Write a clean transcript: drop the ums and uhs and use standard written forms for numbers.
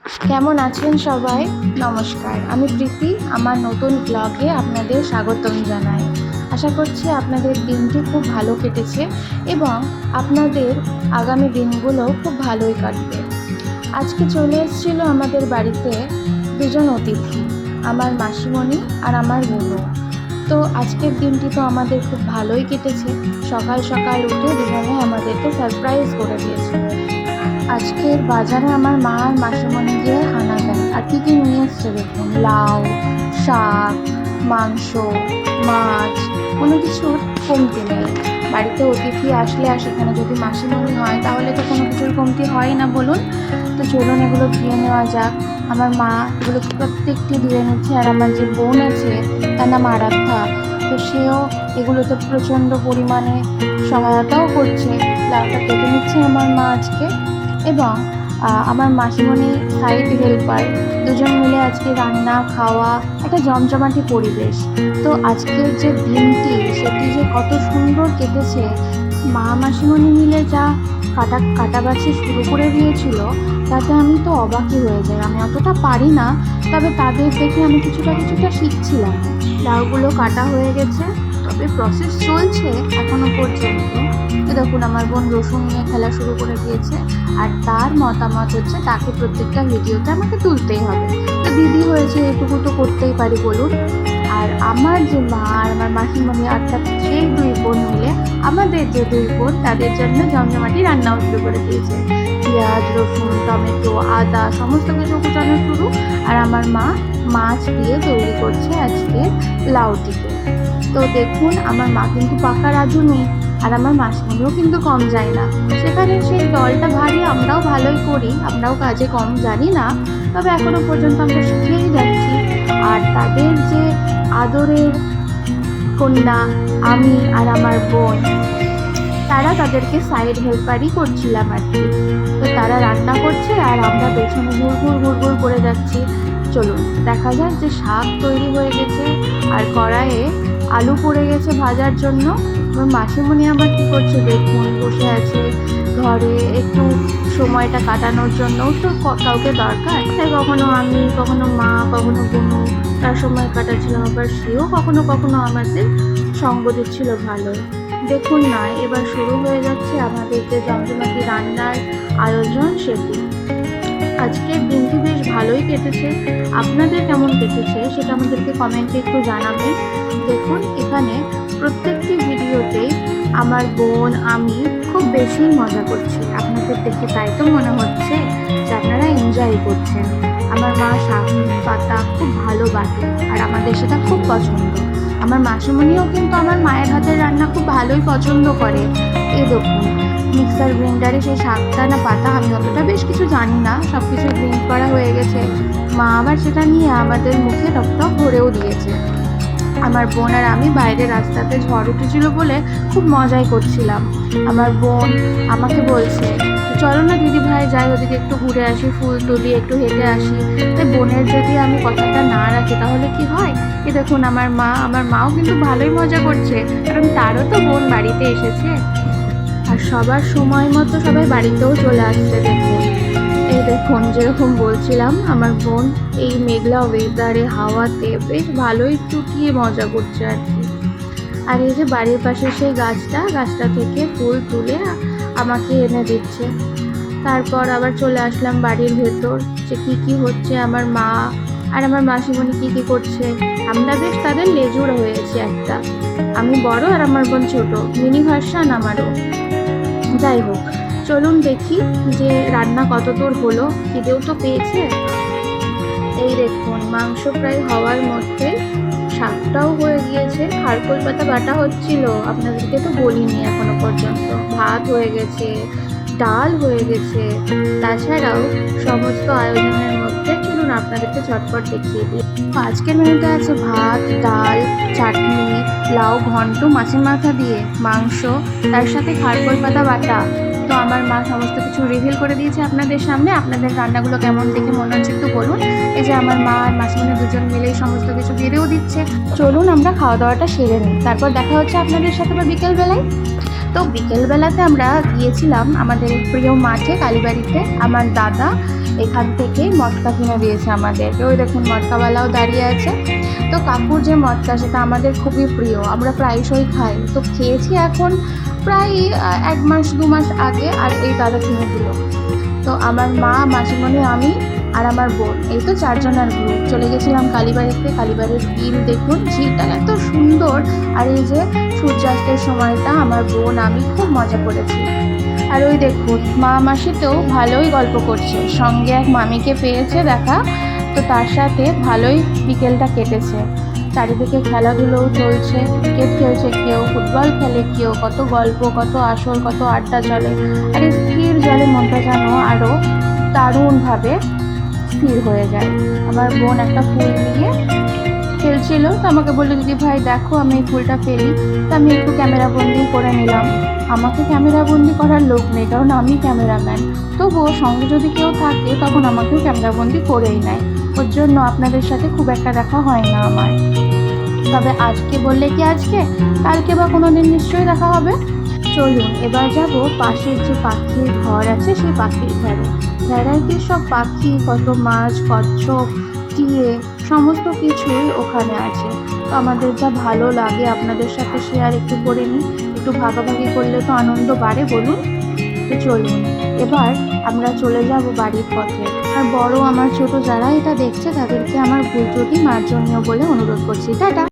কেমন আছেন সবাই? নমস্কার, আমি প্রীতি। আমার নতুন ব্লগে আপনাদের স্বাগতম জানাই। আশা করছি আপনাদের দিনটি খুব ভালো কেটেছে এবং আপনাদের আগামী দিনগুলোও খুব ভালোই কাটবে। আজকে চলে এসেছিল আমাদের বাড়িতে দুজন অতিথি, আমার মাসিমণি আর আমার বোনু। তো আজকের দিনটি তো আমাদের খুব ভালোই কেটেছে। সকাল সকাল উঠে দুজনে আমাদেরকে সারপ্রাইজ করে দিয়েছে। আজকের বাজারে আমার মা আর মাসিমণি গিয়ে হানা দেয়। আর কী কী নিয়ে এসছে দেখুন, লাউ, শাক, মাংস, মাছ, কোনো কিছুর কমতি নেই। বাড়িতে অতিথি আসলে আর সেখানে যদি মাসিমণি হয় তাহলে তো কোনো কিছুর কমতি হয় না বলুন। তো চলুন এগুলো ধুয়ে নেওয়া যাক। আমার মা এগুলো প্রত্যেকটি ধুয়ে নিচ্ছে, আর আমার যে বোন আছে তার নাম আরাধ্যা, তো সেও এগুলোতে প্রচণ্ড পরিমাণে সহায়তাও করছে। লাউটা কেটে নিচ্ছে আমার মা আজকে, এবং আমার মাসিমণি সাইড হেল্পার। দুজন মিলে আজকে রান্না খাওয়া, একটা জমজমাটি পরিবেশ। তো আজকের যে দিনটি সেটি যে কত সুন্দর কেটেছে। মা মাসিমণি মিলে যা কাটাবাছি শুরু করে দিয়েছিল তাতে আমি তো অবাকই হয়ে যাই। আমি অতটা পারি না, তবে তাদের দেখে আমি কিছুটা শিখছিলাম। লাউগুলো কাটা হয়ে গেছে, তবে প্রসেস চলছে এখনো পর্যন্ত। তো দেখুন আমার বোন রসুন নিয়ে খেলা শুরু করে দিয়েছে, আর তার মতামত হচ্ছে তাকে প্রত্যেকটা ভিডিওতে আমাকে তুলতেই হবে। তো দিদি হয়েছে, এটুকু তো করতেই পারি বলুন। আর আমার যে মা আর আমার মাসিমণি, অর্থাৎ সেই দুই বোন মিলে আমাদের যে দুই বোন, তাদের জন্য জমজমাটি রান্নাও শুরু করে দিয়েছে। পেঁয়াজ, রসুন, টমেটো, আদা সমস্ত কিছু কুচানো শুরু। আর আমার মা মাছ দিয়ে তৈরি করছে আজকে লাউটিকে। তো দেখুন আমার মা কিন্তু পাকা রাঁধুনি, আর আমার মাসিমণিও কিন্তু কম যায় না। সেখানে সেই দলটা ভারী, আমরাও ভালোই করি, আমরাও কাজে কম জানি না, তবে এখনো পর্যন্ত আমরা শিখেই যাচ্ছি। আর তাদের যে আদরের কন্যা আমি আর আমার বোন, তারা তাদেরকে সাইড হেল্পারই করছিলাম আর কি। তো তারা রান্না করছে আর আমরা পেছনে ঘুরঘুর করে যাচ্ছি। চলুন দেখা যাক। যে শাক তৈরি হয়ে গেছে, আর কড়াইয়ে আলু পড়ে গেছে ভাজার জন্য। আমার মাসিমণি আবার কী করছে দেখুন, বসে আছে ঘরে একটু সময়টা কাটানোর জন্যও তো কাউকে দরকার। তাই কখনো আমি, কখনো মা, কখনো বোনু তার সময় কাটাচ্ছিলাম, আবার সেও কখনো কখনো আমাদের সঙ্গ দিচ্ছিল ভালো। দেখুন না, এবার শুরু হয়ে যাচ্ছে আমাদের যে জমজমাটি রান্নার আয়োজন সেটি। আজকের দিনটি বেশ ভালোই কেটেছে। আপনাদের কেমন কেটেছে সেটা আমাদেরকে কমেন্টে একটু জানাবেন। দেখুন এখানে প্রত্যেকটি ভিডিওতেই আমার বোন আমি খুব বেশি মজা করছি। আপনাদের দেখে তাই তো মনে হচ্ছে যে আপনারা এনজয় করছেন। আমার মা শাক পাতা খুব ভালো বাটে, আর আমাদের সেটা খুব পছন্দ। আমার মাসিমণিও কিন্তু আমার মায়ের হাতের রান্না খুব ভালোই পছন্দ করে। এই দেখুন মিক্সার গ্রাইন্ডারে সেই শাকটা না পাতা, আমি অতটা বেশ কিছু জানি না, সব কিছু গ্রাইন্ড করা হয়ে গেছে। মা আবার সেটা নিয়ে আমাদের মুখে টকটক ভরেও দিয়েছে। আমার বোন আর আমি বাইরে রাস্তাতে ঝড় উঠেছিল বলে খুব মজাই করছিলাম। আমার বোন আমাকে বলছে, চলো না দিদি ভাই যাই, ওদিকে একটু ঘুরে আসি, ফুল তুলি, একটু হেঁটে আসি। তাই বোনের যদি আমি কথাটা না রাখি তাহলে কি হয়। এ দেখুন আমার মাও কিন্তু ভালোই মজা করছে, কারণ তারও তো বোন বাড়িতে এসেছে। আর সবার সময় মতো সবাই বাড়িতেও চলে আসছে। দেখুন এই দেখুন, যেরকম বলছিলাম আমার বোন এই মেঘলা ওয়েদারে হাওয়াতে বেশ ভালোই চুটিয়ে মজা করছে আর কি। আর এই যে বাড়ির পাশে সেই গাছটা থেকে ফুল তুলে আমাকে এনে দিচ্ছে। তারপর আবার চলে আসলাম বাড়ির ভেতর, যে কী হচ্ছে, আমার মা আর আমার মাসিমণি কী করছে। আমরা বেশ তাদের লেজুর হয়েছি একটা। আমি বড় আর আমার বোন ছোট, মিনি ভার্সান আমারও। যাই হোক, চলুন দেখি যে রান্না কতদূর হলো। খিদেও তো পেয়েছে। এই দেখুন মাংস প্রায় হওয়ার মধ্যে শাকটাও হয়ে গিয়েছে, খারকোল পাতা বাটা হচ্ছিল, আপনাদেরকে তো বলিনি এখনো পর্যন্ত। ভাত হয়ে গেছে, ডাল হয়ে গেছে, তাছাড়াও সমস্ত আয়োজনের মধ্যে চলুন আপনাদেরকে ঝটপট দেখিয়ে দিই। আজকের মেনুতে আছে ভাত, ডাল, চাটনি, লাউ ঘন্ট মাছের মাথা দিয়ে, মাংস, তার সাথে খারকোল পাতা বাটা। তো আমার মা সমস্ত কিছু রিভিল করে দিয়েছে আপনাদের সামনে। আপনাদের রান্নাগুলো কেমন দেখে মনে হচ্ছে একটু বলুন। এই যে আমার মা আর মাসিমণি দুজন মিলেই সমস্ত কিছু বেড়েও দিচ্ছে। চলুন আমরা খাওয়া দাওয়াটা সেরে নিই, তারপর দেখা হচ্ছে আপনাদের সাথে বা বিকেলবেলায়। তো বিকেলবেলাতে আমরা গিয়েছিলাম আমাদের প্রিয় মাঠে কালীবাড়িতে। আমার দাদা এখান থেকে মটকা কিনে দিয়েছে আমাদেরকে। ওই দেখুন মটকাওয়ালাও দাঁড়িয়ে আছে। তো কাকুর যে মটকা সেটা আমাদের খুবই প্রিয়, আমরা প্রায়শই খাই। তো খেয়েছি এখন প্রায় 1 মাস 2 মাস আগে, আর এই দাদা কিনে দিল। তো আমার মা, মাসিমণি, আমি আর আমার বোন, এই তো 4জনের গ্রুপ চলে গেছিলাম কালীবাড়িতে। কালীবাড়ির বিল দেখুন, ঝিলটা এত সুন্দর। আর এই যে সূর্যাস্তের সময়টা আমার বোন আমি খুব মজা করেছি। আর ওই দেখুন মা মাসিতেও ভালোই গল্প করছে, সঙ্গে এক মামিকে পেয়েছে দেখা। তো তার সাথে ভালোই বিকেলটা কেটেছে। চারিদিকে খেলাধুলোও চলছে, ক্রিকেট খেলছে কেউ, ফুটবল খেলে কেউ, কত গল্প, কত আসর, কত আড্ডা চলে। আর এই স্থির জলে মনটা যেন আরও দারুণভাবে স্থির হয়ে যায়। আমার বোন একটা ফুল নিয়ে খেলছিল, তো আমাকে বললো, দিদি ভাই দেখো আমি এই ফুলটা ফেলি। তো আমি একটু ক্যামেরা বন্দি করে নিলাম। আমাকে ক্যামেরা বন্দি করার লোক নেই, কারণ আমি ক্যামেরাম্যান। তবুও সঙ্গে যদি কেউ থাকে তখন আমাকেও ক্যামেরা বন্দি করেই নেয়। ওর জন্য আপনাদের সাথে খুব একটা দেখা হয় না আমার। তবে আজকে বললে কি আজকে, কালকে বা কোনো দিন নিশ্চয়ই দেখা হবে। চলুন এবার যাব পাশের যে পাখির ঘর আছে সেই পাখির ঘরে। ভ্যারাইটির সব পাখি, কত মাছ, কচ্ছপ, টিয়ে, সমস্ত কিছুই ওখানে আছে। তো আমাদের যা ভালো লাগে আপনাদের সাথে শেয়ার একটু করে নিই, একটু ভাগাভাগি করলে তো আনন্দ বাড়ে বলুন। তো চলুন এবার আমরা চলে যাব বাড়ির পথে। আর বড় আমার ছোট যারা এটা দেখছে তাদেরকে আমার ভুল ত্রুটি মার্জনীয় বলে অনুরোধ করছি। টাটা।